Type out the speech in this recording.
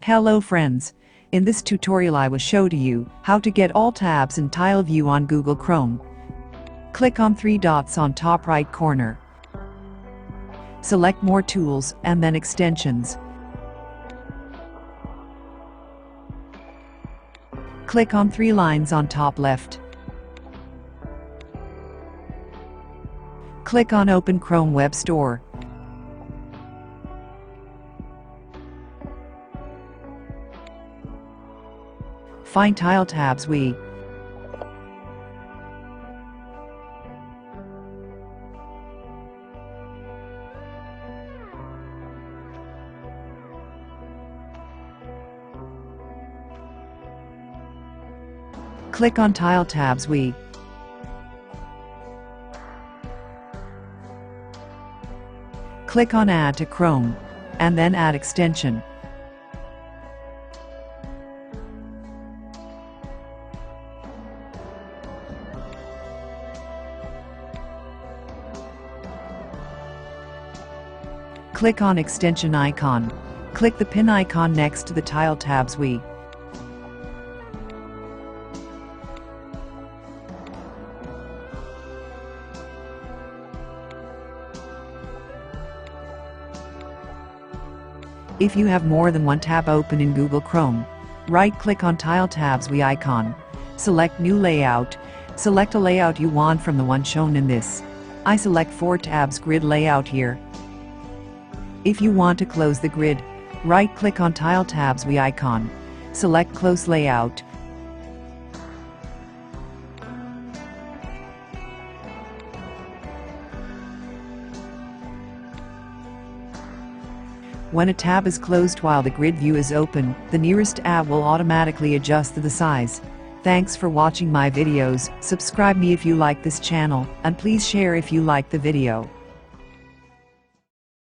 Hello friends, in this tutorial I will show to you how to get all tabs in tile view on Google Chrome. Click on three dots on top right corner. Select more tools and then extensions. Click on three lines on top left. Click on Open Chrome Web Store. Find Tile tabs we. Click on Tile tabs we. Click on Add to Chrome, and then Add extension. Click on extension icon. Click the pin icon next to the Tile tabs we. If you have more than one tab open in Google Chrome, right-click on Tile tabs we icon. Select New Layout. Select a layout you want from the one shown in this. I select 4 tabs grid layout here. If you want to close the grid, right-click on Tile tabs we icon. Select Close Layout. When a tab is closed while the grid view is open, the nearest tab will automatically adjust to the size. Thanks for watching my videos. Subscribe me if you like this channel, and please share if you like the video.